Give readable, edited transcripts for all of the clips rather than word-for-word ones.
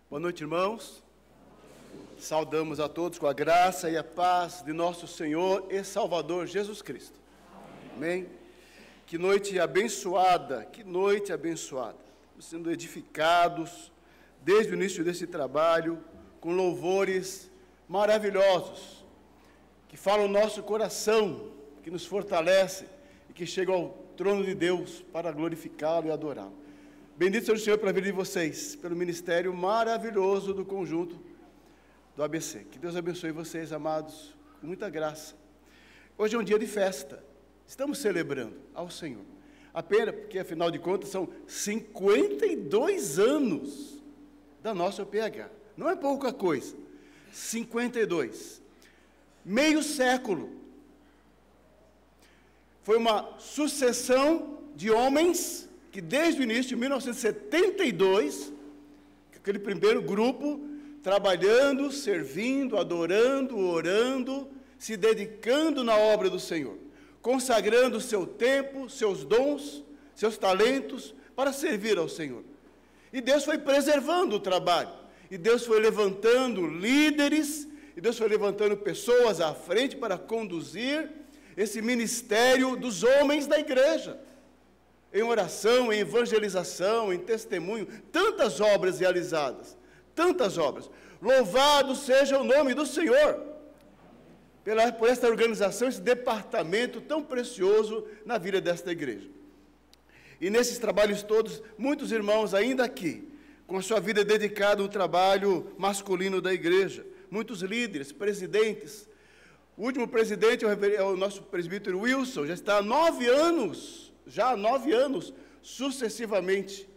Boa noite, irmãos. Saudamos a todos com a graça e a paz de nosso Senhor e Salvador Jesus Cristo. Amém? Que noite abençoada, que noite abençoada. Estamos sendo edificados desde o início desse trabalho com louvores maravilhosos que falam o nosso coração, que nos fortalece e que chegam ao trono de Deus para glorificá-lo e adorá-lo. Bendito seja o Senhor pela vida de vocês, pelo ministério maravilhoso do conjunto do ABC. Que Deus abençoe vocês, amados, com muita graça. Hoje é um dia de festa. Estamos celebrando ao Senhor. Apenas porque, afinal de contas, são 52 anos da nossa OPH. Não é pouca coisa. 52. Meio século. Foi uma sucessão de homens que desde o início de 1972, aquele primeiro grupo, trabalhando, servindo, adorando, orando, se dedicando na obra do Senhor, consagrando o seu tempo, seus dons, seus talentos para servir ao Senhor. E Deus foi preservando o trabalho, e Deus foi levantando líderes, e Deus foi levantando pessoas à frente para conduzir esse ministério dos homens da igreja, em oração, em evangelização, em testemunho, tantas obras realizadas, tantas obras. Louvado seja o nome do Senhor, por esta organização, esse departamento tão precioso na vida desta igreja. E nesses trabalhos todos, muitos irmãos ainda aqui, com a sua vida dedicada ao trabalho masculino da igreja, muitos líderes, presidentes. O último presidente é o nosso presbítero Wilson, já está há 9 anos, sucessivamente,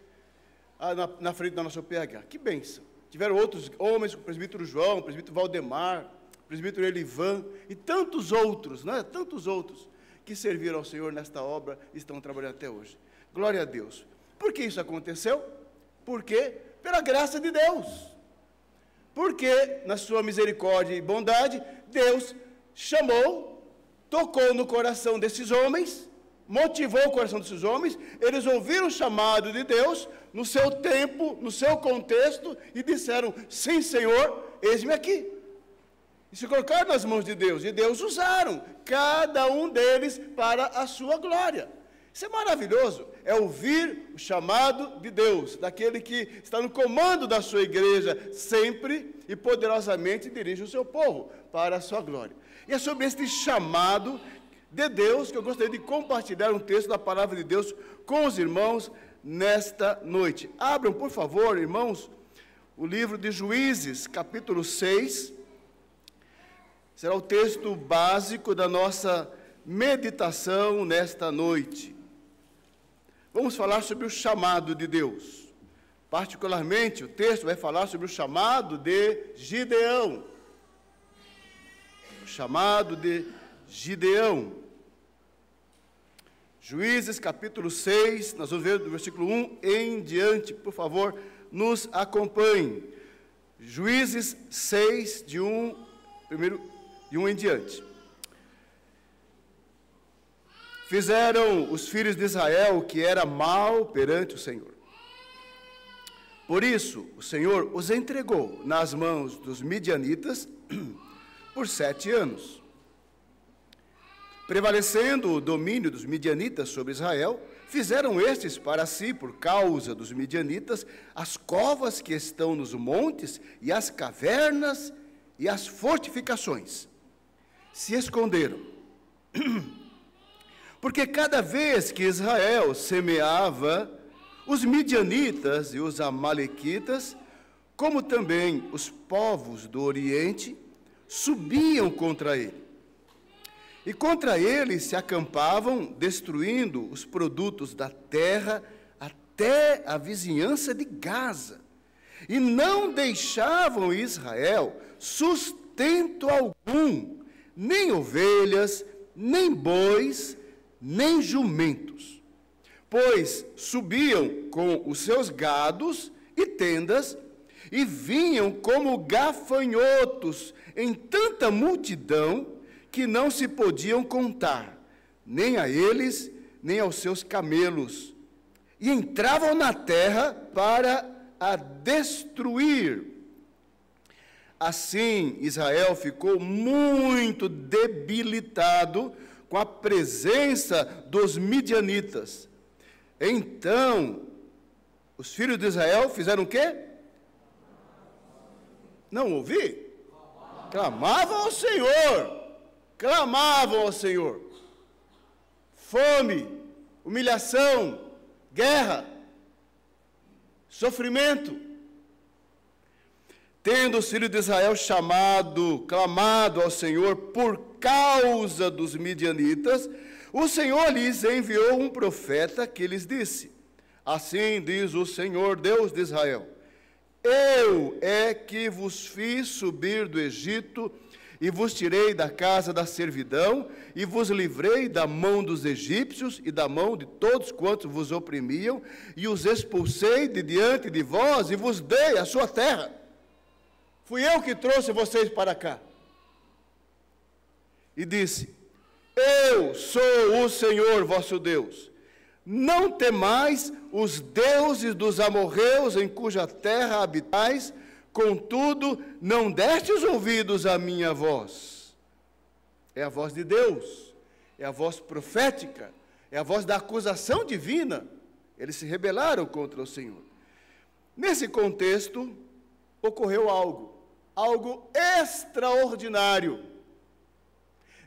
na frente da nossa OPH. Que bênção! Tiveram outros homens, o presbítero João, o presbítero Valdemar, o presbítero Elivan, e tantos outros, né? Tantos outros que serviram ao Senhor nesta obra e estão trabalhando até hoje. Glória a Deus. Por que isso aconteceu? Porque pela graça de Deus. Porque, na sua misericórdia e bondade, Deus chamou, tocou no coração desses homens, motivou o coração desses homens, eles ouviram o chamado de Deus, no seu tempo, no seu contexto, e disseram, sim, Senhor, eis-me aqui. E se colocaram nas mãos de Deus, e Deus usaram, cada um deles para a sua glória. Isso é maravilhoso, é ouvir o chamado de Deus, daquele que está no comando da sua igreja, sempre e poderosamente dirige o seu povo para a sua glória. E é sobre este chamado de Deus que eu gostaria de compartilhar um texto da palavra de Deus com os irmãos nesta noite. Abram, por favor, irmãos, o livro de Juízes, capítulo 6. Será o texto básico da nossa meditação nesta noite. Vamos falar sobre o chamado de Deus. Particularmente, o texto vai falar sobre o chamado de Gideão. O chamado de Gideão. Juízes, capítulo 6, nós vamos ver do versículo 1 em diante. Por favor, nos acompanhe. Juízes 6, de 1 em diante. Fizeram os filhos de Israel o que era mal perante o Senhor. Por isso, o Senhor os entregou nas mãos dos midianitas por 7 anos. Prevalecendo o domínio dos midianitas sobre Israel, fizeram estes para si, por causa dos midianitas, as covas que estão nos montes, e as cavernas e as fortificações. Se esconderam. Porque cada vez que Israel semeava, os midianitas e os amalequitas, como também os povos do Oriente, subiam contra ele. E contra ele se acampavam, destruindo os produtos da terra até a vizinhança de Gaza. E não deixavam Israel sustento algum, nem ovelhas, nem bois, nem jumentos. Pois subiam com os seus gados e tendas, e vinham como gafanhotos em tanta multidão, que não se podiam contar, nem a eles, nem aos seus camelos, e entravam na terra para a destruir. Assim, Israel ficou muito debilitado com a presença dos midianitas. Então, os filhos de Israel fizeram o quê? Não ouvi? Clamavam ao Senhor. Clamavam ao Senhor. Fome, humilhação, guerra, sofrimento. Tendo os filhos de Israel clamado ao Senhor por causa dos midianitas, o Senhor lhes enviou um profeta que lhes disse: assim diz o Senhor, Deus de Israel: eu é que vos fiz subir do Egito, e vos tirei da casa da servidão, e vos livrei da mão dos egípcios, e da mão de todos quantos vos oprimiam, e os expulsei de diante de vós, e vos dei a sua terra. Fui eu que trouxe vocês para cá. E disse: eu sou o Senhor vosso Deus. Não temais os deuses dos amorreus em cuja terra habitais, contudo, não destes ouvidos à minha voz. É a voz de Deus, é a voz profética, é a voz da acusação divina. Eles se rebelaram contra o Senhor. Nesse contexto, ocorreu algo extraordinário.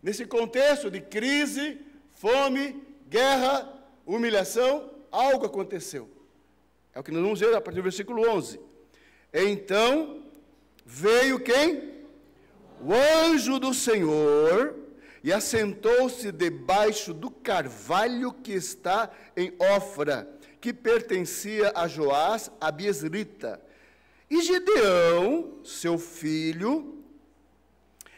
Nesse contexto de crise, fome, guerra, humilhação, algo aconteceu. É o que nós vamos ver a partir do versículo 11. Então veio quem? O anjo do Senhor, e assentou-se debaixo do carvalho que está em Ofra, que pertencia a Joás, a Biesrita. E Gideão, seu filho,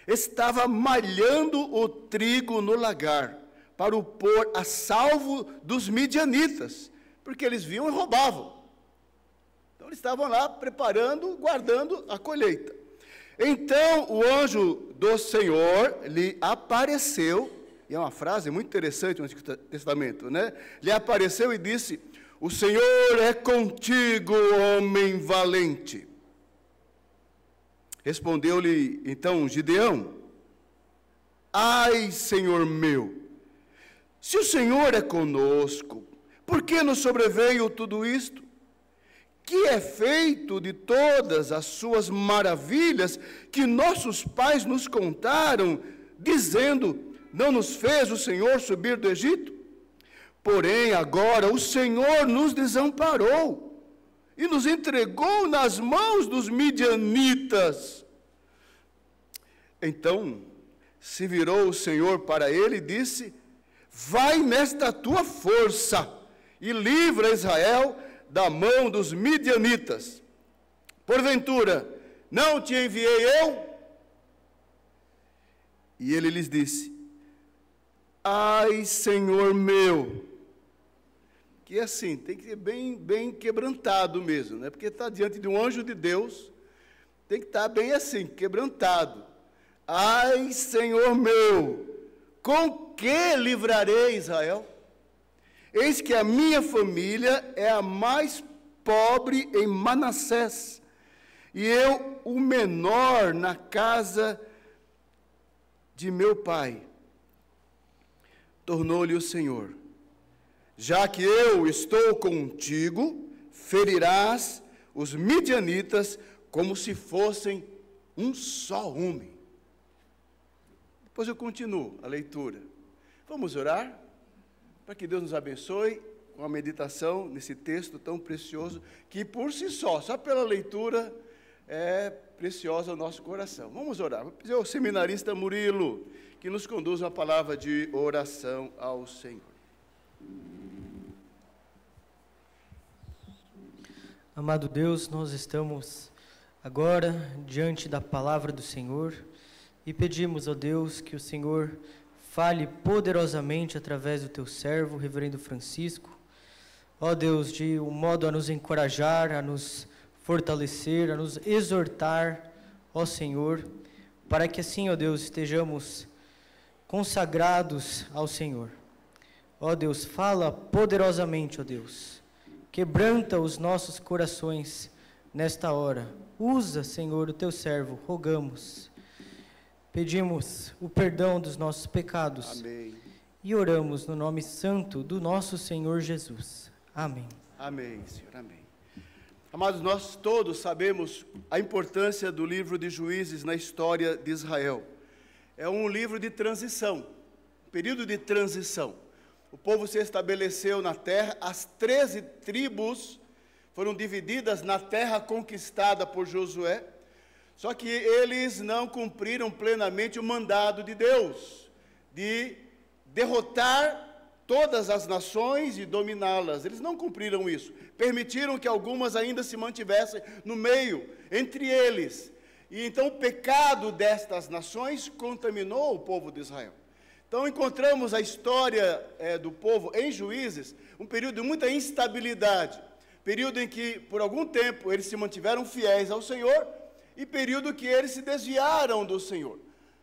estava malhando o trigo no lagar, para o pôr a salvo dos midianitas, porque eles vinham e roubavam. Então eles estavam lá preparando, guardando a colheita. Então o anjo do Senhor lhe apareceu, e é uma frase muito interessante no Antigo Testamento, né? Lhe apareceu e disse: o Senhor é contigo, homem valente. Respondeu-lhe então Gideão: ai, Senhor meu, se o Senhor é conosco, por que nos sobreveio tudo isto? Que é feito de todas as suas maravilhas que nossos pais nos contaram, dizendo: não nos fez o Senhor subir do Egito? Porém, agora o Senhor nos desamparou e nos entregou nas mãos dos midianitas. Então se virou o Senhor para ele e disse: vai nesta tua força e livra Israel da mão dos midianitas. Porventura, não te enviei eu? E ele lhes disse: ai, Senhor meu. Que assim, tem que ser bem quebrantado mesmo, né? Porque está diante de um anjo de Deus, tem que estar bem assim, quebrantado. Ai, Senhor meu, com que livrarei Israel? Eis que a minha família é a mais pobre em Manassés, e eu o menor na casa de meu pai. Tornou-lhe o Senhor: já que eu estou contigo, ferirás os midianitas como se fossem um só homem. Depois eu continuo a leitura. Vamos orar para que Deus nos abençoe com a meditação nesse texto tão precioso, que por si só pela leitura, é preciosa ao nosso coração. Vamos orar. Vou pedir ao seminarista Murilo que nos conduza a palavra de oração ao Senhor. Amado Deus, nós estamos agora diante da palavra do Senhor e pedimos, ó Deus, que o Senhor fale poderosamente através do teu servo, reverendo Francisco, ó Deus, de um modo a nos encorajar, a nos fortalecer, a nos exortar, ó Senhor, para que assim, ó Deus, estejamos consagrados ao Senhor. Ó Deus, fala poderosamente, ó Deus, quebranta os nossos corações nesta hora. Usa, Senhor, o teu servo, rogamos. Pedimos o perdão dos nossos pecados. Amém. E oramos no nome santo do nosso Senhor Jesus. Amém. Amém, Senhor, amém. Amados, nós todos sabemos a importância do livro de Juízes na história de Israel. É um livro de transição, um período de transição. O povo se estabeleceu na terra, as 13 tribos foram divididas na terra conquistada por Josué, só que eles não cumpriram plenamente o mandado de Deus, de derrotar todas as nações e dominá-las. Eles não cumpriram isso. Permitiram que algumas ainda se mantivessem no meio, entre eles. E então o pecado destas nações contaminou o povo de Israel. Então encontramos a história do povo em Juízes, um período de muita instabilidade. Período em que, por algum tempo, eles se mantiveram fiéis ao Senhor, e período que eles se desviaram do Senhor.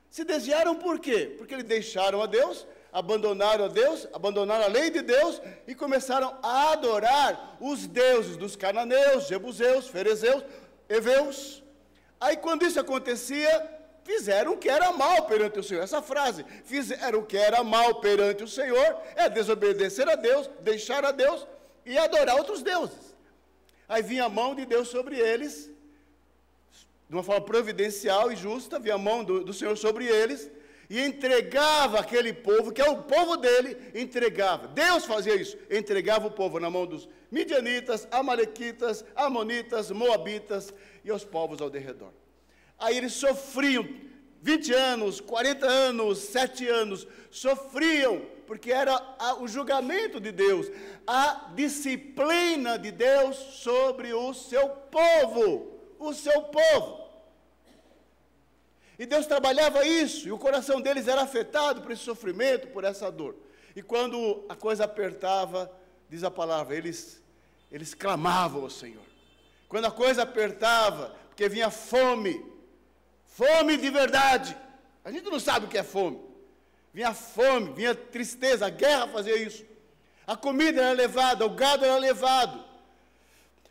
Se desviaram por quê? Porque eles deixaram a Deus, abandonaram a Deus, abandonaram a lei de Deus e começaram a adorar os deuses dos cananeus, jebuseus, ferezeus, heveus. Aí quando isso acontecia, fizeram o que era mal perante o Senhor. Essa frase, fizeram o que era mal perante o Senhor, é desobedecer a Deus, deixar a Deus e adorar outros deuses. Aí vinha a mão de Deus sobre eles, de uma forma providencial e justa, vinha a mão do Senhor sobre eles, e entregava aquele povo, que é o povo dele, entregava. Deus fazia isso, entregava o povo na mão dos midianitas, amalequitas, amonitas, moabitas e aos povos ao derredor. Aí eles sofriam, 20 anos, 40 anos, 7 anos, sofriam, porque era o julgamento de Deus, a disciplina de Deus sobre o seu povo, E Deus trabalhava isso, e o coração deles era afetado por esse sofrimento, por essa dor. E quando a coisa apertava, diz a palavra, eles clamavam ao Senhor. Quando a coisa apertava, porque vinha fome de verdade. A gente não sabe o que é fome. Vinha fome, vinha tristeza, a guerra fazia isso. A comida era levada, o gado era levado.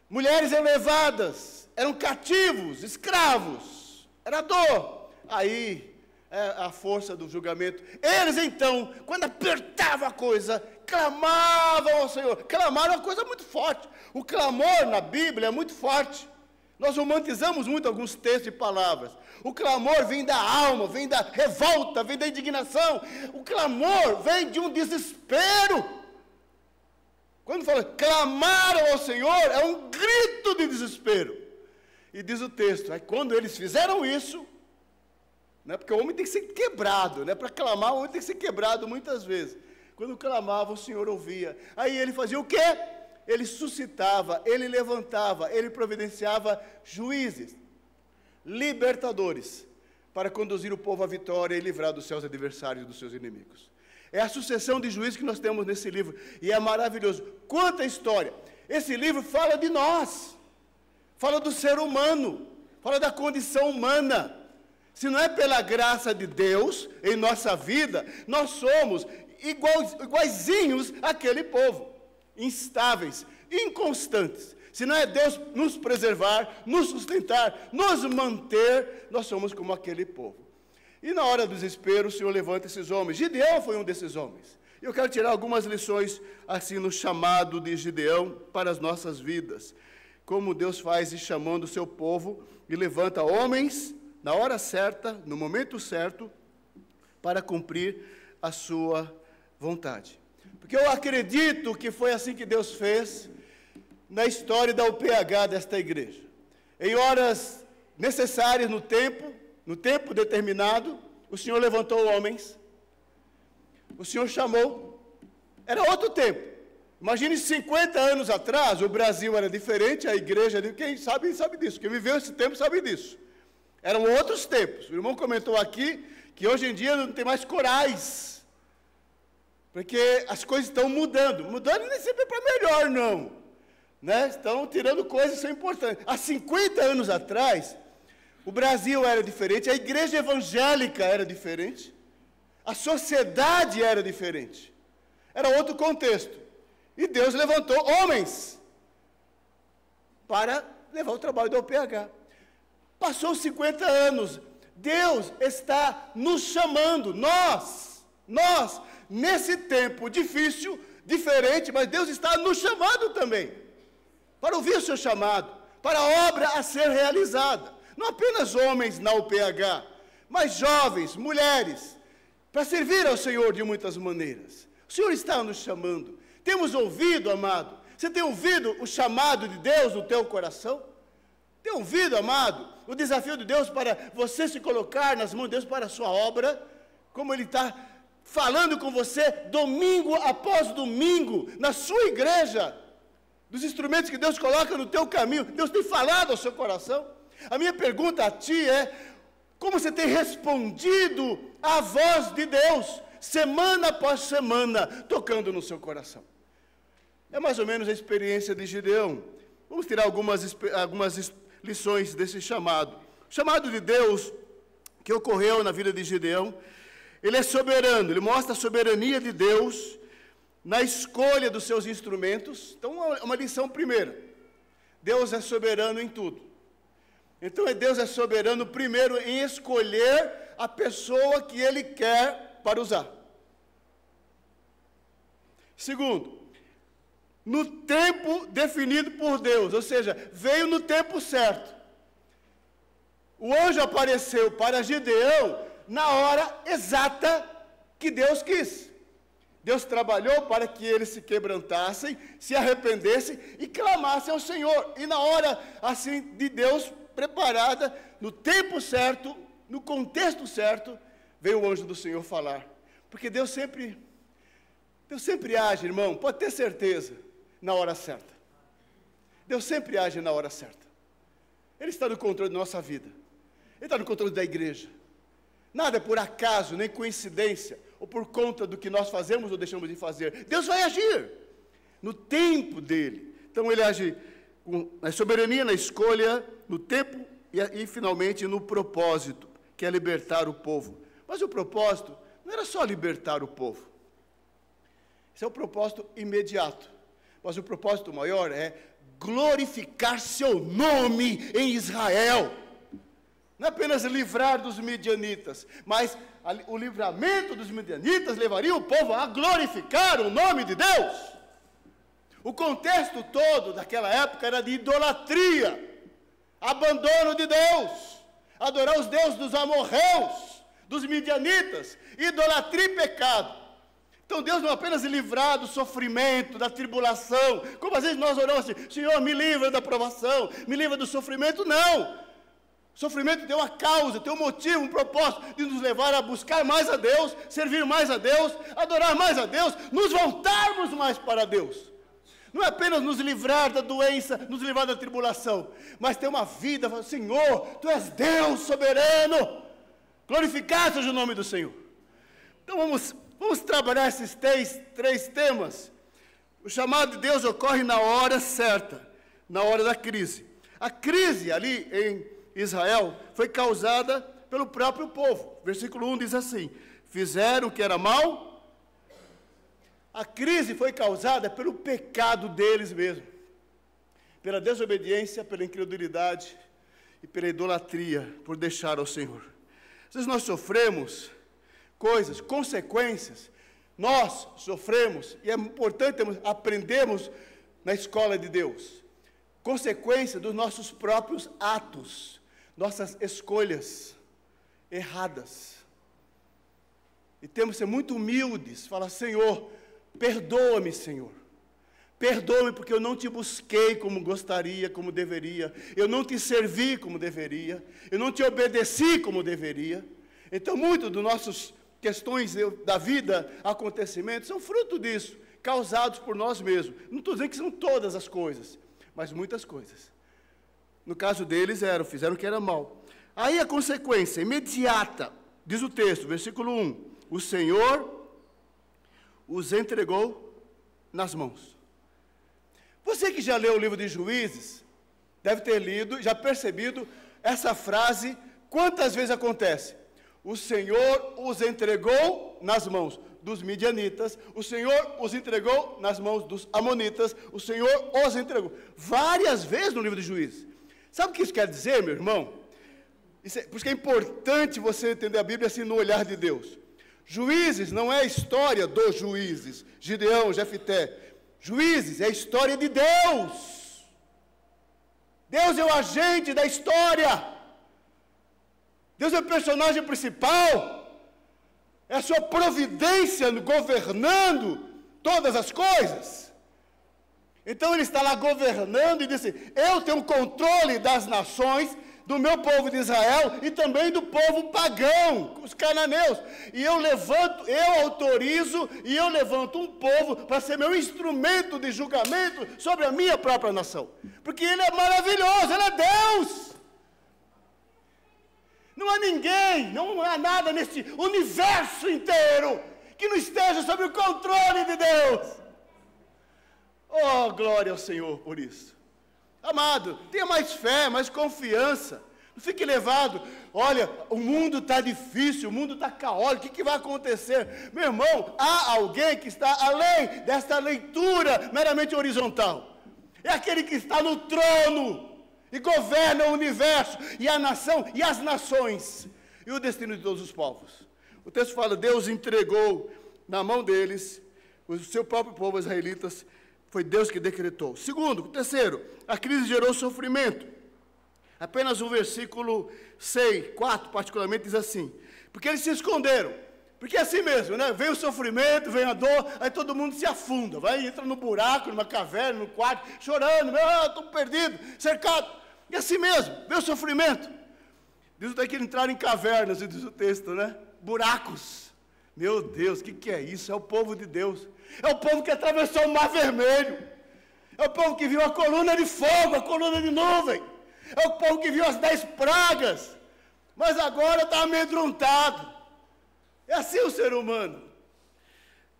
Mulheres eram levadas, eram cativos, escravos. Era dor. Aí, a força do julgamento. Eles então, quando apertava a coisa, clamavam ao Senhor. Clamaram é uma coisa muito forte. O clamor na Bíblia é muito forte. Nós romantizamos muito alguns textos e palavras. O clamor vem da alma, vem da revolta, vem da indignação. O clamor vem de um desespero. Quando fala clamaram ao Senhor, é um grito de desespero. E diz o texto, aí quando eles fizeram isso, né, porque o homem tem que ser quebrado, né, para clamar o homem tem que ser quebrado muitas vezes. Quando clamava, o Senhor ouvia. Aí ele fazia o quê? Ele suscitava, ele levantava, ele providenciava juízes, libertadores, para conduzir o povo à vitória e livrar dos seus adversários e dos seus inimigos. É a sucessão de juízes que nós temos nesse livro, e é maravilhoso. Quanta história! Esse livro fala de nós, fala do ser humano, fala da condição humana. Se não é pela graça de Deus em nossa vida, nós somos iguaizinhos àquele povo, instáveis, inconstantes. Se não é Deus nos preservar, nos sustentar, nos manter, nós somos como aquele povo. E na hora do desespero, o Senhor levanta esses homens. Gideão foi um desses homens. Eu quero tirar algumas lições, assim, no chamado de Gideão para as nossas vidas. Como Deus faz ir chamando o seu povo e levanta homens na hora certa, no momento certo, para cumprir a sua vontade. Porque eu acredito que foi assim que Deus fez na história da UPH desta igreja. Em horas necessárias no tempo determinado, o Senhor levantou homens, o Senhor chamou, era outro tempo. Imagine 50 anos atrás, o Brasil era diferente, a igreja, quem sabe disso, quem viveu esse tempo sabe disso. Eram outros tempos. O irmão comentou aqui que hoje em dia não tem mais corais, porque as coisas estão mudando nem sempre para melhor, não. Né? Estão tirando coisas que são importantes. Há 50 anos atrás, o Brasil era diferente, a igreja evangélica era diferente, a sociedade era diferente, era outro contexto. E Deus levantou homens para levar o trabalho do OPH. Passou 50 anos, Deus está nos chamando, nós, nesse tempo difícil, diferente, mas Deus está nos chamando também, para ouvir o seu chamado, para a obra a ser realizada. Não apenas homens na UPH, mas jovens, mulheres, para servir ao Senhor de muitas maneiras. O Senhor está nos chamando. Temos ouvido, amado? Você tem ouvido o chamado de Deus no teu coração? Tem ouvido, amado, o desafio de Deus para você se colocar nas mãos de Deus para a sua obra? Como Ele está falando com você domingo após domingo, na sua igreja, dos instrumentos que Deus coloca no teu caminho. Deus tem falado ao seu coração. A minha pergunta a ti é: como você tem respondido à voz de Deus, semana após semana, tocando no seu coração? É mais ou menos a experiência de Gideão. Vamos tirar algumas lições desse chamado. O chamado de Deus que ocorreu na vida de Gideão, ele é soberano, ele mostra a soberania de Deus na escolha dos seus instrumentos. Então, uma lição primeira: Deus é soberano em tudo. Então, Deus é soberano primeiro em escolher a pessoa que Ele quer para usar. Segundo, no tempo definido por Deus, ou seja, veio no tempo certo. O anjo apareceu para Gideão na hora exata que Deus quis. Deus trabalhou para que eles se quebrantassem, se arrependessem e clamassem ao Senhor. E na hora, assim, de Deus preparada, no tempo certo, no contexto certo, veio o anjo do Senhor falar. Porque Deus sempre age, irmão, pode ter certeza, na hora certa. Deus sempre age na hora certa. Ele está no controle da nossa vida. Ele está no controle da igreja. Nada é por acaso, nem coincidência, ou por conta do que nós fazemos ou deixamos de fazer. Deus vai agir no tempo dele. Então ele age na soberania, na escolha, no tempo e finalmente no propósito, que é libertar o povo. Mas o propósito não era só libertar o povo. Esse é o propósito imediato. Mas o propósito maior é glorificar seu nome em Israel. Não é apenas livrar dos midianitas, mas o livramento dos midianitas levaria o povo a glorificar o nome de Deus. O contexto todo daquela época era de idolatria, abandono de Deus, adorar os deuses dos amorreus, dos midianitas, idolatria e pecado. Então Deus não apenas livrar do sofrimento, da tribulação, como às vezes nós oramos assim: Senhor, me livra da provação, me livra do sofrimento. Não! O sofrimento tem uma causa, tem um motivo, um propósito de nos levar a buscar mais a Deus, servir mais a Deus, adorar mais a Deus, nos voltarmos mais para Deus. Não é apenas nos livrar da doença, nos livrar da tribulação, mas ter uma vida, Senhor, Tu és Deus soberano, glorificado seja o nome do Senhor. Então vamos trabalhar esses três temas. O chamado de Deus ocorre na hora certa, na hora da crise. A crise ali em Israel foi causada pelo próprio povo. Versículo 1 diz assim: fizeram o que era mal. A crise foi causada pelo pecado deles mesmos, pela desobediência, pela incredulidade e pela idolatria, por deixar ao Senhor. Às vezes nós sofremos coisas, consequências, nós sofremos, e é importante aprendermos na escola de Deus, consequência dos nossos próprios atos, nossas escolhas erradas. E temos que ser muito humildes, falar: Senhor, perdoa-me, Senhor. Perdoa-me porque eu não te busquei como gostaria, como deveria. Eu não te servi como deveria. Eu não te obedeci como deveria. Então, muitas das nossas questões da vida, acontecimentos, são fruto disso, causados por nós mesmos. Não estou dizendo que são todas as coisas, mas muitas coisas. No caso deles, fizeram o que era mal. Aí a consequência imediata, diz o texto, versículo 1, o Senhor os entregou nas mãos. Você que já leu o livro de Juízes, deve ter lido, já percebido essa frase, quantas vezes acontece? O Senhor os entregou nas mãos dos midianitas, o Senhor os entregou nas mãos dos amonitas, o Senhor os entregou. Várias vezes no livro de Juízes. Sabe o que isso quer dizer, meu irmão? Por isso que é importante você entender a Bíblia assim no olhar de Deus. Juízes não é a história dos juízes, Gideão, Jefté. Juízes é a história de Deus. Deus é o agente da história. Deus é o personagem principal. É a sua providência governando todas as coisas. Então ele está lá governando e diz assim, eu tenho controle das nações, do meu povo de Israel e também do povo pagão, os cananeus. E eu autorizo e eu levanto um povo para ser meu instrumento de julgamento sobre a minha própria nação. Porque ele é maravilhoso, ele é Deus. Não há ninguém, não há nada nesse universo inteiro que não esteja sob o controle de Deus. Oh, glória ao Senhor por isso. Amado, tenha mais fé, mais confiança. Não fique levado. Olha, o mundo está difícil, o mundo está caótico. O que vai acontecer? Meu irmão, há alguém que está além desta leitura meramente horizontal. É aquele que está no trono e governa o universo e a nação e as nações e o destino de todos os povos. O texto fala, Deus entregou na mão deles o seu próprio povo, os israelitas. Foi Deus que decretou. Segundo, terceiro, a crise gerou sofrimento. Apenas o versículo 4 particularmente diz assim, porque eles se esconderam. Porque é assim mesmo, né? Vem o sofrimento, vem a dor, aí todo mundo se afunda, entra no buraco, numa caverna, no quarto, chorando, estou perdido, cercado. E assim mesmo, vem o sofrimento. Diz até que entraram em cavernas, diz o texto, né? Buracos. Meu Deus, o que é isso? É o povo de Deus. É o povo que atravessou o Mar Vermelho. É o povo que viu a coluna de fogo, a coluna de nuvem. É o povo que viu as 10 pragas. Mas agora está amedrontado. É assim o ser humano.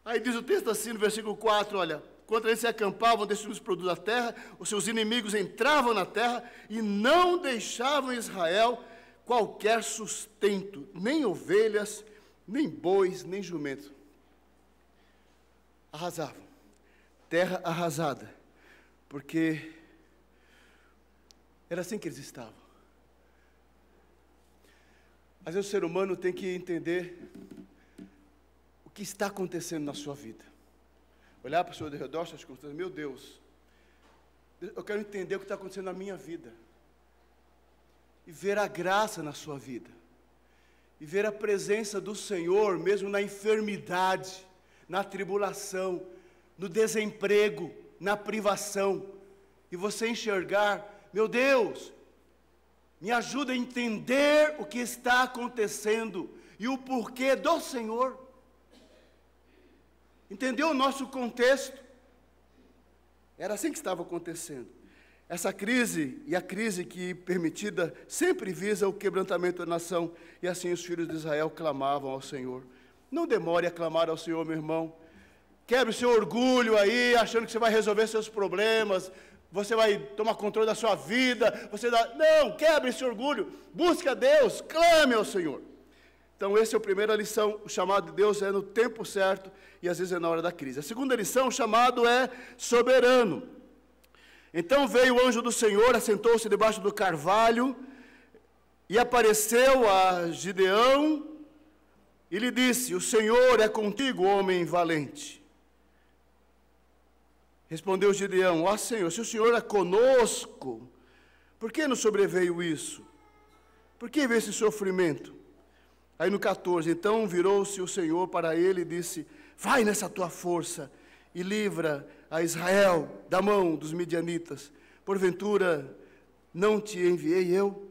Aí diz o texto assim no versículo 4, olha, contra eles se acampavam, destruindo os produtos da terra, os seus inimigos entravam na terra e não deixavam Israel qualquer sustento, nem ovelhas, nem bois, nem jumentos. Arrasavam, terra arrasada, porque era assim que eles estavam. Às vezes o ser humano tem que entender o que está acontecendo na sua vida. Olhar para o seu redor, as circunstâncias, meu Deus, eu quero entender o que está acontecendo na minha vida. E ver a graça na sua vida. E ver a presença do Senhor, mesmo na enfermidade, na tribulação, no desemprego, na privação. E você enxergar, meu Deus, me ajuda a entender o que está acontecendo e o porquê do Senhor. Entendeu o nosso contexto? Era assim que estava acontecendo. Essa crise, e a crise que permitida, sempre visa o quebrantamento da nação. E assim os filhos de Israel clamavam ao Senhor. Não demore a clamar ao Senhor, meu irmão. Quebre o seu orgulho aí, achando que você vai resolver seus problemas. Você vai tomar controle da sua vida. Não, quebre esse orgulho. Busque a Deus, clame ao Senhor. Então, essa é a primeira lição. O chamado de Deus é no tempo certo e às vezes é na hora da crise. A segunda lição, o chamado é soberano. Então veio o anjo do Senhor, assentou-se debaixo do carvalho e apareceu a Gideão e lhe disse: o Senhor é contigo, homem valente. Respondeu Gideão: ó Senhor, se o Senhor é conosco, por que nos sobreveio isso? Por que veio esse sofrimento? Aí no 14, então virou-se o Senhor para ele e disse: vai nessa tua força e livra a Israel da mão dos midianitas. Porventura não te enviei eu?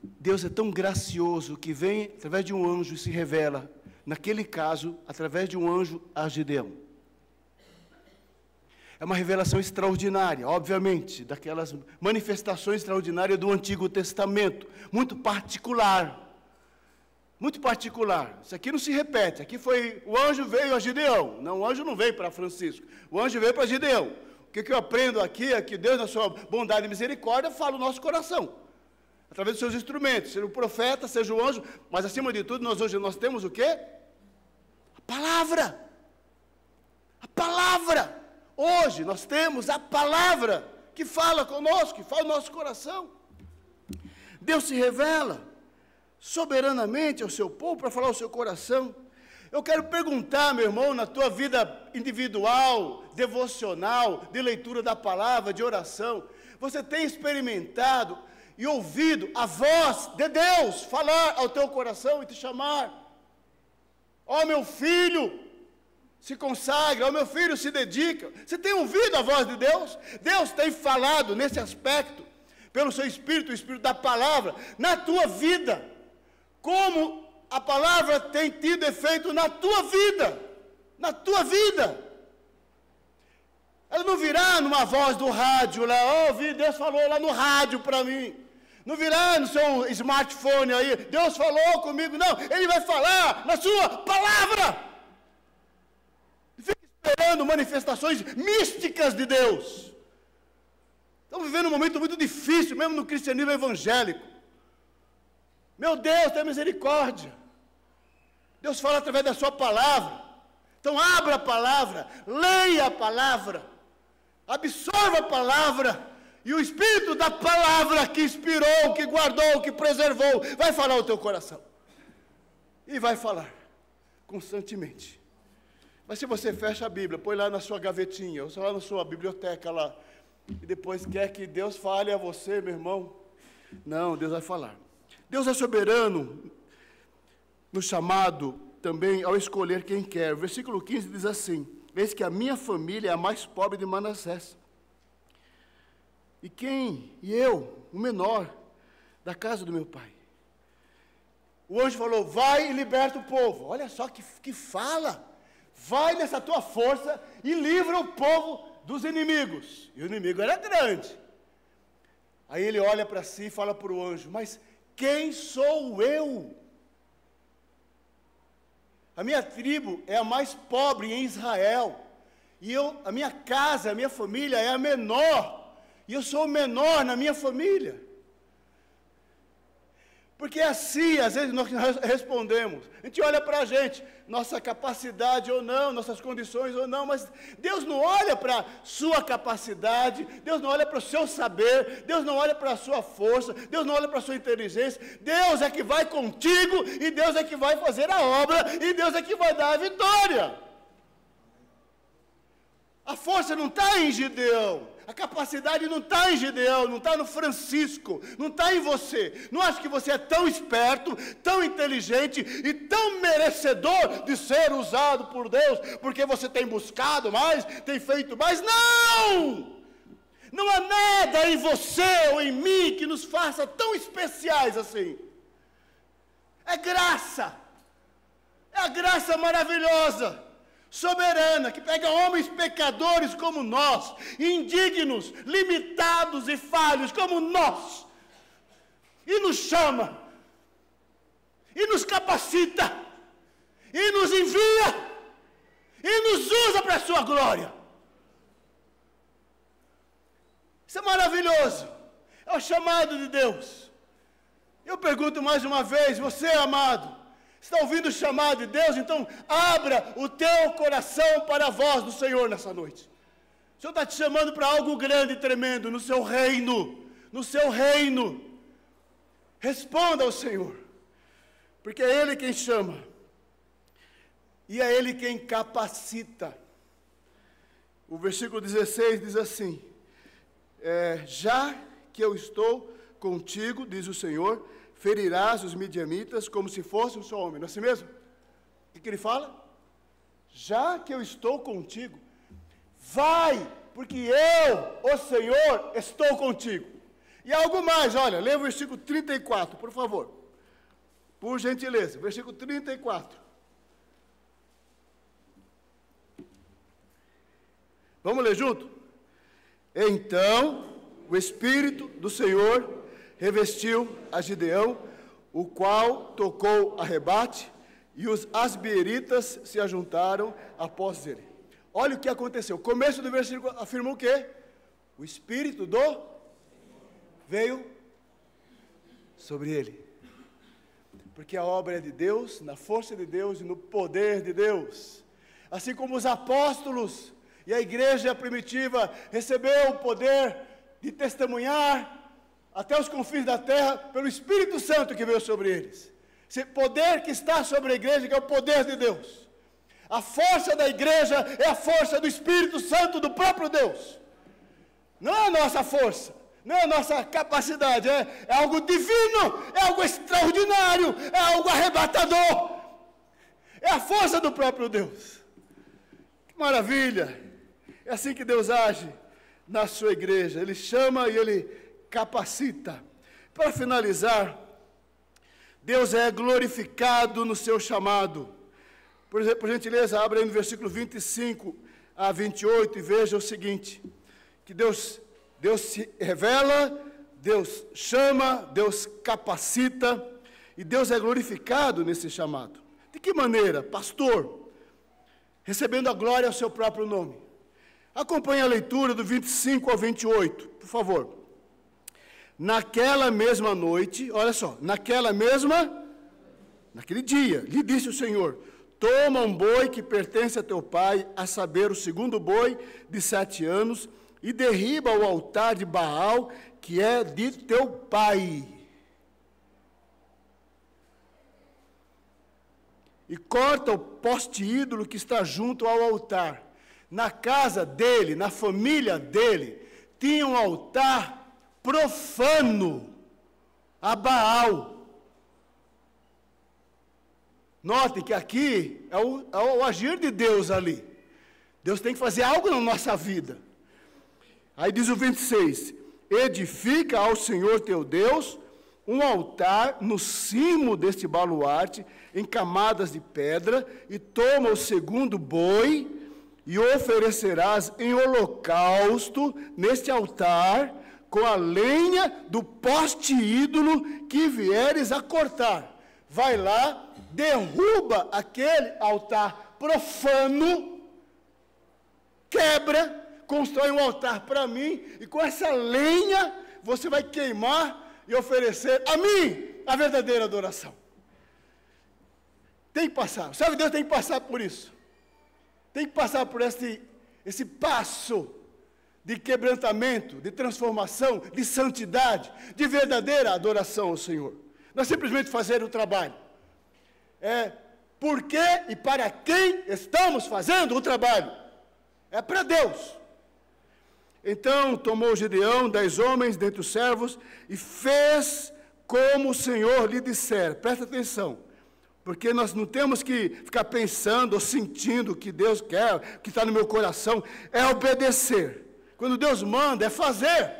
Deus é tão gracioso que vem através de um anjo e se revela, naquele caso, através de um anjo a Gideão. É uma revelação extraordinária, obviamente, daquelas manifestações extraordinárias do Antigo Testamento, muito particular. Muito particular. Isso aqui não se repete. Aqui foi, o anjo veio a Gideão. Não, o anjo não veio para Francisco. O anjo veio para Gideão. O que eu aprendo aqui é que Deus, na sua bondade e misericórdia, fala o nosso coração. Através dos seus instrumentos. Seja o profeta, seja o anjo. Mas, acima de tudo, hoje nós temos o quê? A palavra. A palavra. Hoje nós temos a palavra que fala conosco, que fala no nosso coração. Deus se revela soberanamente ao seu povo para falar ao seu coração. Eu quero perguntar, meu irmão, na tua vida individual, devocional, de leitura da palavra, de oração, você tem experimentado e ouvido a voz de Deus falar ao teu coração e te chamar? Ó meu filho, se consagra, ó meu filho, se dedica. Você tem ouvido a voz de Deus? Deus tem falado nesse aspecto, pelo seu Espírito, o Espírito da palavra, na tua vida. Como a palavra tem tido efeito na tua vida, na tua vida. Ela não virá numa voz do rádio lá, Deus falou lá no rádio para mim. Não virá no seu smartphone aí, Deus falou comigo, não. Ele vai falar na sua palavra. Fica esperando manifestações místicas de Deus. Estamos vivendo um momento muito difícil, mesmo no cristianismo evangélico. Meu Deus, tenha misericórdia. Deus fala através da sua palavra. Então abra a palavra, leia a palavra, absorva a palavra, e o Espírito da palavra que inspirou, que guardou, que preservou, vai falar ao teu coração. E vai falar constantemente. Mas se você fecha a Bíblia, põe lá na sua gavetinha, ou lá na sua biblioteca lá, e depois quer que Deus fale a você, meu irmão, não, Deus vai falar. Deus é soberano no chamado também ao escolher quem quer. O versículo 15 diz assim: eis que a minha família é a mais pobre de Manassés. E eu, o menor da casa do meu pai. O anjo falou, vai e liberta o povo. Olha só que fala. Vai nessa tua força e livra o povo dos inimigos. E o inimigo era grande. Aí ele olha para si e fala para o anjo, mas quem sou eu? A minha tribo é a mais pobre em Israel. E a minha casa, a minha família é a menor. E eu sou o menor na minha família. Porque assim, às vezes nós respondemos. A gente olha para a gente, nossa capacidade ou não, nossas condições ou não, mas Deus não olha para a sua capacidade, Deus não olha para o seu saber, Deus não olha para a sua força, Deus não olha para a sua inteligência. Deus é que vai contigo, e Deus é que vai fazer a obra, e Deus é que vai dar a vitória. A força não está em Gideão. A capacidade não está em Gideão, não está no Francisco, não está em você. Não acho que você é tão esperto, tão inteligente e tão merecedor de ser usado por Deus, porque você tem buscado mais, tem feito mais. Não! Não há nada em você ou em mim que nos faça tão especiais assim. É graça. É a graça maravilhosa, soberana, que pega homens pecadores como nós, indignos, limitados e falhos como nós, e nos chama, e nos capacita, e nos envia, e nos usa para a sua glória. Isso é maravilhoso, é o chamado de Deus. Eu pergunto mais uma vez, você, amado, está ouvindo o chamado de Deus? Então abra o teu coração para a voz do Senhor nessa noite. O Senhor está te chamando para algo grande e tremendo no seu reino, no seu reino. Responda ao Senhor, porque é Ele quem chama, e é Ele quem capacita. O versículo 16 diz assim, já que eu estou contigo, diz o Senhor, ferirás os midianitas como se fosse um só homem. Não é assim mesmo? O que ele fala? Já que eu estou contigo, vai, porque eu, o Senhor, estou contigo. E algo mais, olha, leia o versículo 34, por favor. Por gentileza, versículo 34. Vamos ler junto? Então, o Espírito do Senhor revestiu a Gideão, o qual tocou a rebate, e os asbieritas se ajuntaram após ele. Olha o que aconteceu. O começo do versículo afirma o quê? O Espírito veio sobre ele. Porque a obra é de Deus, na força de Deus e no poder de Deus. Assim como os apóstolos e a igreja primitiva recebeu o poder de testemunhar até os confins da terra pelo Espírito Santo que veio sobre eles. Esse poder que está sobre a igreja, que é o poder de Deus. A força da igreja é a força do Espírito Santo, do próprio Deus. Não é a nossa força, não é a nossa capacidade, é algo divino, é algo extraordinário, é algo arrebatador. É a força do próprio Deus. Que maravilha! É assim que Deus age na sua igreja. Ele chama e Ele capacita. Para finalizar, Deus é glorificado no seu chamado. Por gentileza, abra aí no versículo 25 a 28 e veja o seguinte, que Deus se revela, Deus chama, Deus capacita, e Deus é glorificado nesse chamado. De que maneira? Pastor, recebendo a glória ao seu próprio nome. Acompanhe a leitura do 25 ao 28, por favor. Naquela mesma noite, olha só, naquele dia, lhe disse o Senhor, toma um boi que pertence a teu pai, a saber, o segundo boi de 7 anos, e derriba o altar de Baal, que é de teu pai. E corta o poste ídolo que está junto ao altar. Na casa dele, na família dele, tinha um altar profano a Baal. Notem que aqui é o agir de Deus ali. Deus tem que fazer algo na nossa vida. Aí diz o 26, edifica ao Senhor teu Deus um altar no cimo deste baluarte, em camadas de pedra, e toma o segundo boi, e oferecerás em holocausto neste altar, com a lenha do poste ídolo que vieres a cortar. Vai lá, derruba aquele altar profano, quebra, constrói um altar para mim, e com essa lenha você vai queimar e oferecer a mim a verdadeira adoração. Tem que passar, sabe, Deus tem que passar por isso. Tem que passar por esse passo de quebrantamento, de transformação, de santidade, de verdadeira adoração ao Senhor. Não é simplesmente fazer o trabalho. É por que e para quem estamos fazendo o trabalho. É para Deus. Então tomou Gideão 10 homens dentre os servos e fez como o Senhor lhe disser. Presta atenção, porque nós não temos que ficar pensando ou sentindo o que Deus quer, o que está no meu coração, é obedecer. Quando Deus manda, é fazer.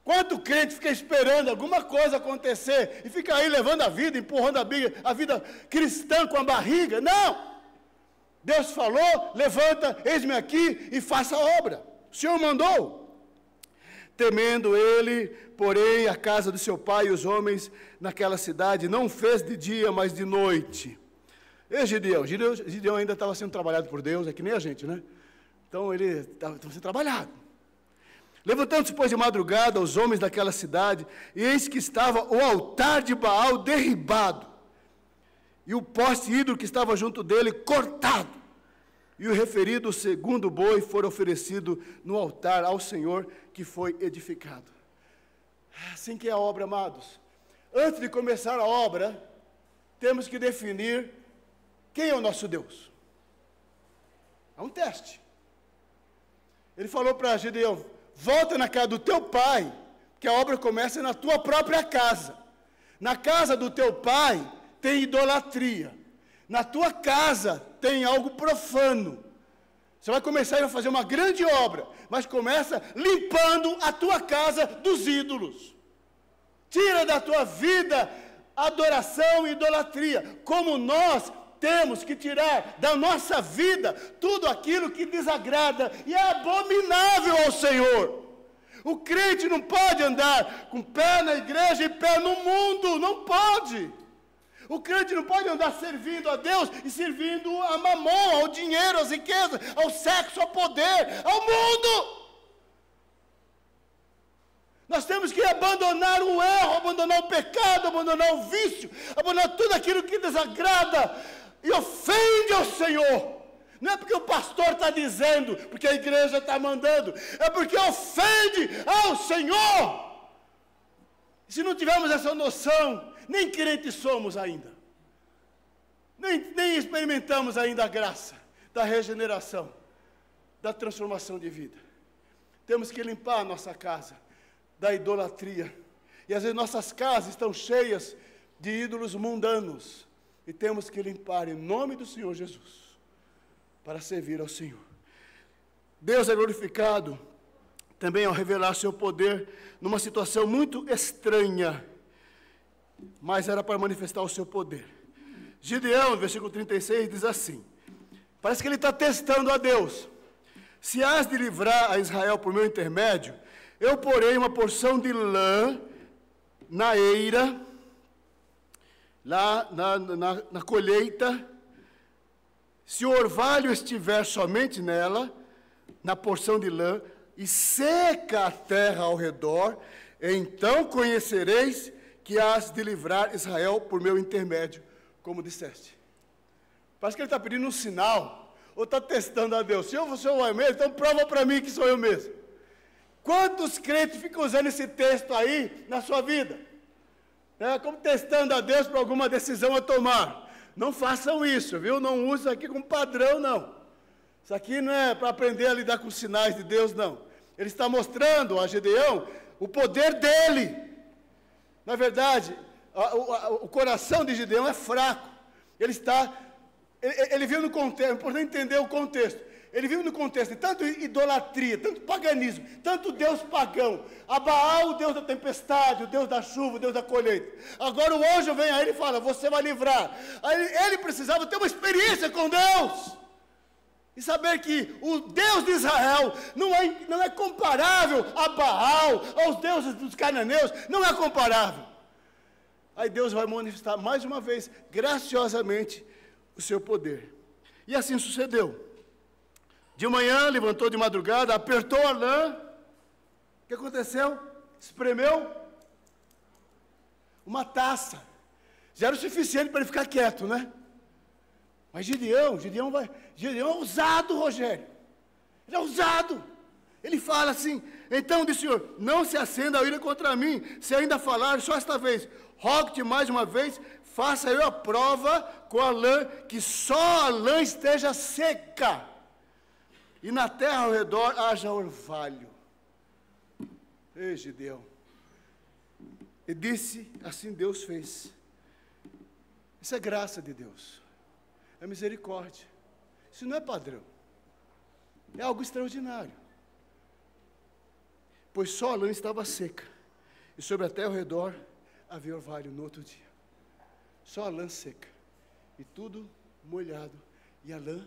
Quanto crente fica esperando alguma coisa acontecer e fica aí levando a vida, empurrando a vida cristã com a barriga? Não! Deus falou, levanta, eis-me aqui e faça a obra. O Senhor mandou. Temendo ele, porém, a casa do seu pai e os homens naquela cidade, não fez de dia, mas de noite. E Gideão ainda estava sendo trabalhado por Deus, é que nem a gente, né? Então ele estava sendo trabalhado. Levantando-se, pois, de madrugada, os homens daquela cidade, e eis que estava o altar de Baal derribado, e o poste ídolo que estava junto dele cortado. E o referido segundo boi foi oferecido no altar ao Senhor, que foi edificado. Assim que é a obra, amados. Antes de começar a obra, temos que definir quem é o nosso Deus. É um teste. Ele falou para Gideão, volta na casa do teu pai, que a obra começa na tua própria casa. Na casa do teu pai tem idolatria. Na tua casa tem algo profano. Você vai começar a fazer uma grande obra, mas começa limpando a tua casa dos ídolos. Tira da tua vida adoração e idolatria. Como nós temos que tirar da nossa vida tudo aquilo que desagrada e é abominável ao Senhor. O crente não pode andar com pé na igreja e pé no mundo, não pode. O crente não pode andar servindo a Deus e servindo a mamon, ao dinheiro, às riquezas, ao sexo, ao poder, ao mundo. Nós temos que abandonar o erro, abandonar o pecado, abandonar o vício, abandonar tudo aquilo que desagrada e ofende ao Senhor. Não é porque o pastor está dizendo, porque a igreja está mandando, é porque ofende ao Senhor. E se não tivermos essa noção, nem crentes somos ainda. Nem experimentamos ainda a graça da regeneração, da transformação de vida. Temos que limpar a nossa casa da idolatria. E às vezes nossas casas estão cheias de ídolos mundanos. E temos que limpar em nome do Senhor Jesus, para servir ao Senhor. Deus é glorificado também ao revelar seu poder numa situação muito estranha, mas era para manifestar o seu poder. Gideão, no versículo 36, diz assim, parece que ele está testando a Deus. Se has de livrar a Israel por meu intermédio, eu porei uma porção de lã na eira, lá na colheita. Se o orvalho estiver somente nela, na porção de lã, e seca a terra ao redor, então conhecereis que has de livrar Israel por meu intermédio, como disseste. Parece que ele está pedindo um sinal, ou está testando a Deus. Se eu sou eu mesmo, então prova para mim que sou eu mesmo. Quantos crentes ficam usando esse texto aí na sua vida? Como testando a Deus para alguma decisão a tomar. Não façam isso, viu? Não use isso aqui como padrão, não. Isso aqui não é para aprender a lidar com os sinais de Deus, não. Ele está mostrando a Gideão o poder dele. Na verdade, o coração de Gideão é fraco. Ele vive no contexto, é importante entender o contexto. Ele vive no contexto de tanto idolatria, tanto paganismo, tanto Deus pagão. A Baal, o Deus da tempestade, o Deus da chuva, o Deus da colheita. Agora o anjo vem a ele e fala, você vai livrar. Aí ele precisava ter uma experiência com Deus. E saber que o Deus de Israel não é comparável a Baal, aos deuses dos cananeus, não é comparável. Aí Deus vai manifestar mais uma vez, graciosamente, o seu poder. E assim sucedeu. De manhã, levantou de madrugada, apertou a lã. O que aconteceu? Espremeu uma taça. Já era o suficiente para ele ficar quieto, né? Mas Gideão é ousado, Rogério. Ele é ousado. Ele fala assim, então disse o Senhor, não se acenda a ira contra mim, se ainda falar só esta vez. Rogo-te mais uma vez, faça eu a prova com a lã, que só a lã esteja seca. E na terra ao redor haja orvalho. Ei, Gideão. E disse, assim Deus fez. Isso é graça de Deus. É misericórdia. Isso não é padrão. É algo extraordinário. Pois só a lã estava seca. E sobre a terra ao redor havia orvalho no outro dia. Só a lã seca. E tudo molhado. E a lã...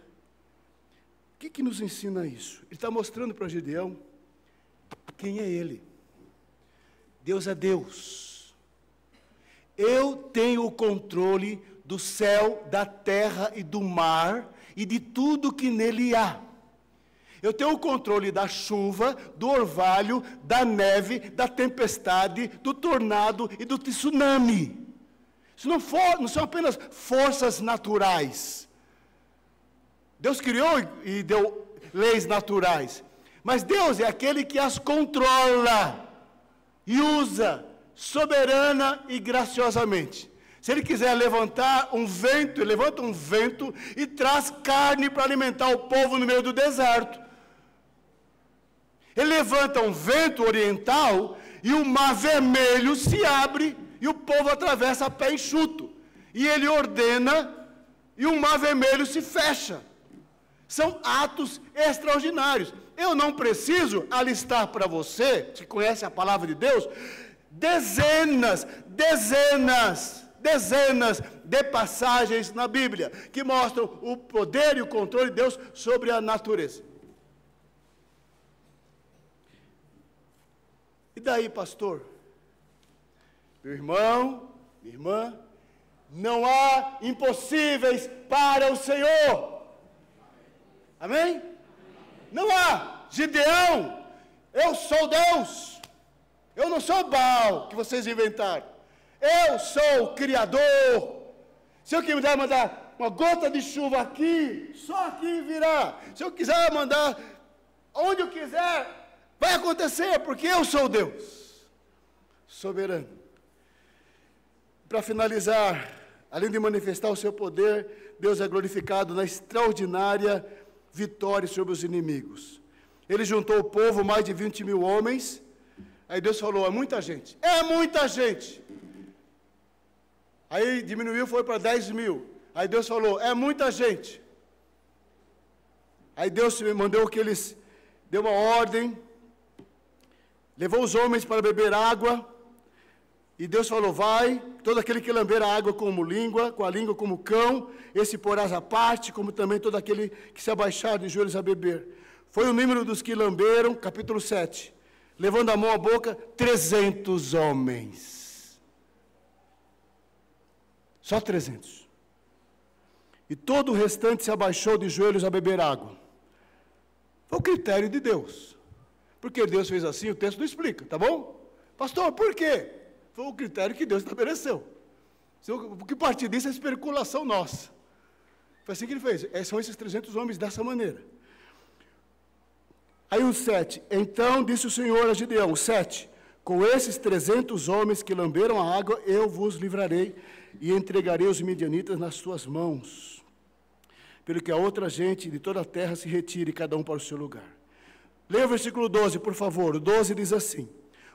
O que nos ensina isso? Ele está mostrando para Gideão quem é ele. Deus é Deus. Eu tenho o controle do céu, da terra e do mar e de tudo que nele há. Eu tenho o controle da chuva, do orvalho, da neve, da tempestade, do tornado e do tsunami. Isso não são apenas forças naturais. Deus criou e deu leis naturais, mas Deus é aquele que as controla e usa soberana e graciosamente. Se Ele quiser levantar um vento, Ele levanta um vento e traz carne para alimentar o povo no meio do deserto. Ele levanta um vento oriental e o mar vermelho se abre e o povo atravessa a pé enxuto. E Ele ordena e o mar vermelho se fecha. São atos extraordinários. Eu não preciso alistar para você, que conhece a palavra de Deus, dezenas de passagens na Bíblia que mostram o poder e o controle de Deus sobre a natureza. E daí, pastor? Meu irmão, minha irmã, não há impossíveis para o Senhor. Amém? Não há. Gideão, eu sou Deus. Eu não sou Baal, que vocês inventaram. Eu sou o Criador. Se eu quiser mandar uma gota de chuva aqui, só aqui virá. Se eu quiser mandar onde eu quiser, vai acontecer, porque eu sou Deus soberano. Para finalizar, além de manifestar o seu poder, Deus é glorificado na extraordinária vitória sobre os inimigos. Ele juntou o povo, mais de 20 mil homens. Aí Deus falou, é muita gente. É muita gente. Aí diminuiu, foi para 10 mil. Aí Deus falou, é muita gente. Aí Deus mandou que eles, deu uma ordem, levou os homens para beber água. E Deus falou, vai, todo aquele que lamber a água como língua, com a língua como cão, esse porás à parte, como também todo aquele que se abaixar de joelhos a beber. Foi o número dos que lamberam, capítulo 7. Levando a mão à boca, 300 homens. Só 300. E todo o restante se abaixou de joelhos a beber água. Foi o critério de Deus. Porque Deus fez assim, o texto não explica, tá bom? Pastor, por quê? Foi o critério que Deus estabeleceu. O que partir disso é especulação nossa. Foi assim que ele fez. São esses 300 homens dessa maneira. Aí o 7. Então disse o Senhor a Gideão, 7. Com esses 300 homens que lamberam a água, eu vos livrarei e entregarei os midianitas nas tuas mãos. Pelo que a outra gente de toda a terra se retire, cada um para o seu lugar. Leia o versículo 12, por favor. O 12 diz assim.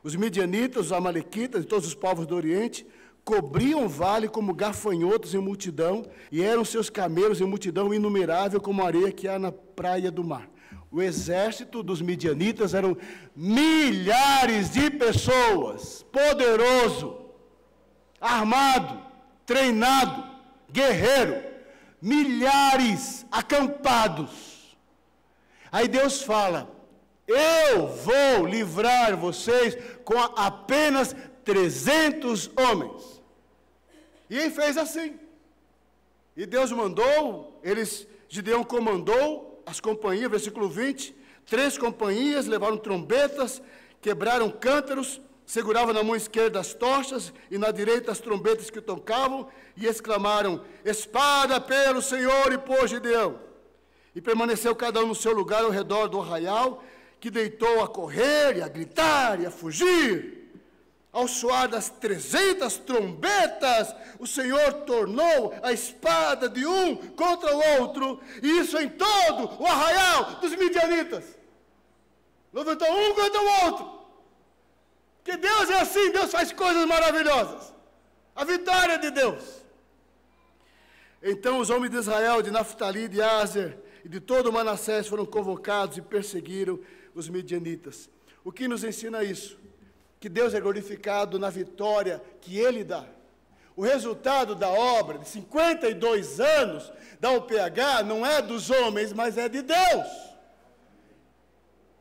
Os midianitas, os amalequitas e todos os povos do Oriente cobriam o vale como gafanhotos em multidão, e eram seus camelos em multidão inumerável como a areia que há na praia do mar. O exército dos midianitas eram milhares de pessoas, poderoso, armado, treinado, guerreiro, milhares acampados. Aí Deus fala, eu vou livrar vocês com apenas 300 homens. E ele fez assim. E Deus mandou, Gideão comandou as companhias, versículo 20, 3 companhias levaram trombetas, quebraram cântaros, seguravam na mão esquerda as tochas e na direita as trombetas que tocavam, e exclamaram, espada pelo Senhor e por Gideão. E permaneceu cada um no seu lugar ao redor do arraial, que deitou a correr e a gritar e a fugir. Ao soar das 300 trombetas, o Senhor tornou a espada de um contra o outro, e isso em todo o arraial dos midianitas. Levantou um contra o outro. Porque Deus é assim, Deus faz coisas maravilhosas. A vitória de Deus. Então os homens de Israel, de Naftali, de Aser e de todo o Manassés foram convocados e perseguiram os midianitas. O que nos ensina isso? Que Deus é glorificado na vitória que Ele dá. O resultado da obra de 52 anos da UPH não é dos homens, mas é de Deus.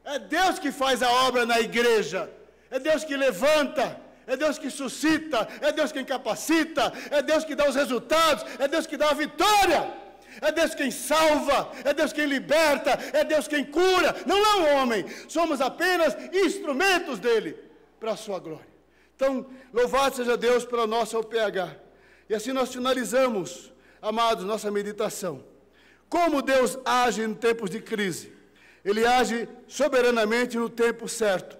É Deus que faz a obra na igreja. É Deus que levanta, é Deus que suscita, é Deus quem capacita, é Deus que dá os resultados, é Deus que dá a vitória. É Deus quem salva, é Deus quem liberta, é Deus quem cura, não é um homem, somos apenas instrumentos dele, para a sua glória. Então, louvado seja Deus pela nossa UPH. E assim nós finalizamos, amados, nossa meditação. Como Deus age em tempos de crise? Ele age soberanamente no tempo certo.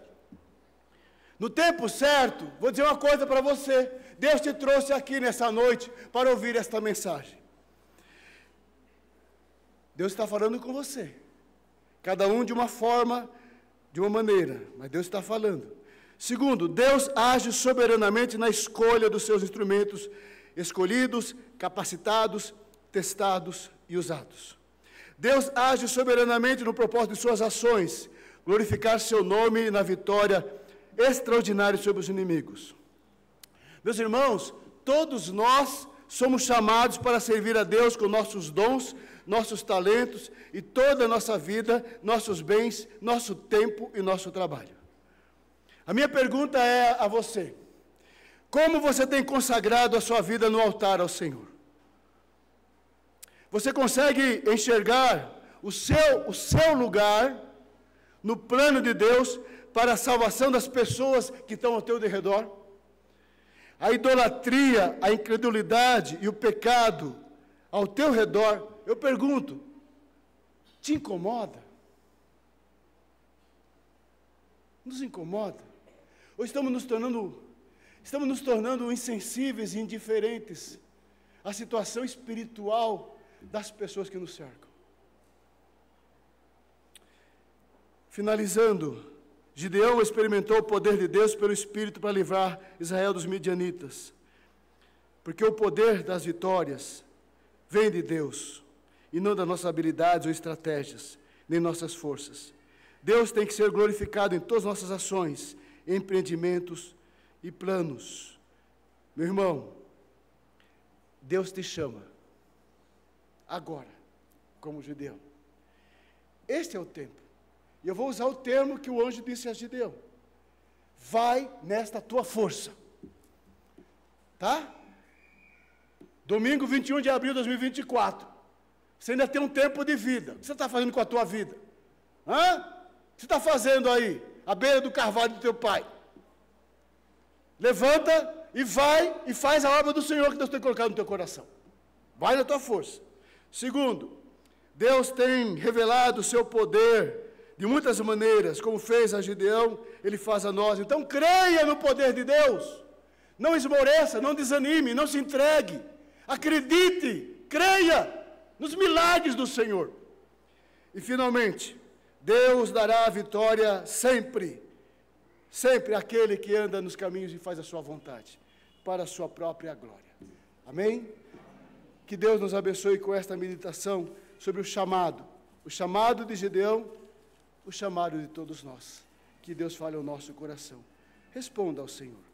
No tempo certo, vou dizer uma coisa para você, Deus te trouxe aqui nessa noite para ouvir esta mensagem. Deus está falando com você, cada um de uma forma, de uma maneira, mas Deus está falando. Segundo, Deus age soberanamente na escolha dos seus instrumentos escolhidos, capacitados, testados e usados. Deus age soberanamente no propósito de suas ações, glorificar seu nome na vitória extraordinária sobre os inimigos. Meus irmãos, todos nós somos chamados para servir a Deus com nossos dons, nossos talentos e toda a nossa vida, nossos bens, nosso tempo e nosso trabalho. A minha pergunta é a você: como você tem consagrado a sua vida no altar ao Senhor? Você consegue enxergar o seu lugar no plano de Deus para a salvação das pessoas que estão ao teu redor? A idolatria, a incredulidade e o pecado ao teu redor, eu pergunto, te incomoda? Nos incomoda? Ou estamos nos tornando insensíveis e indiferentes à situação espiritual das pessoas que nos cercam? Finalizando, Gideão experimentou o poder de Deus pelo Espírito para livrar Israel dos midianitas. Porque o poder das vitórias vem de Deus, e não das nossas habilidades ou estratégias, nem nossas forças. Deus tem que ser glorificado em todas as nossas ações, empreendimentos e planos. Meu irmão, Deus te chama, agora, como Gideão. Este é o tempo. E eu vou usar o termo que o anjo disse a Gideão. Vai nesta tua força. Tá? Domingo 21 de abril de 2024. Você ainda tem um tempo de vida. O que você está fazendo com a tua vida? Hã? O que você está fazendo aí? À beira do carvalho do teu pai. Levanta e vai e faz a obra do Senhor que Deus tem colocado no teu coração. Vai na tua força. Segundo, Deus tem revelado o seu poder de muitas maneiras, como fez a Gideão, Ele faz a nós. Então creia no poder de Deus. Não esmoreça, não desanime, não se entregue. Acredite, creia nos milagres do Senhor. E finalmente, Deus dará a vitória sempre, sempre àquele que anda nos caminhos e faz a sua vontade, para a sua própria glória. Amém? Que Deus nos abençoe com esta meditação sobre o chamado de Gideão, o chamado de todos nós. Que Deus fale ao nosso coração. Responda ao Senhor.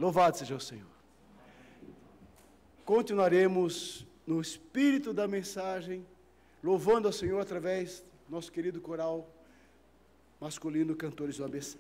Louvado seja o Senhor. Continuaremos no espírito da mensagem, louvando ao Senhor através do nosso querido coral masculino Cantores do ABC.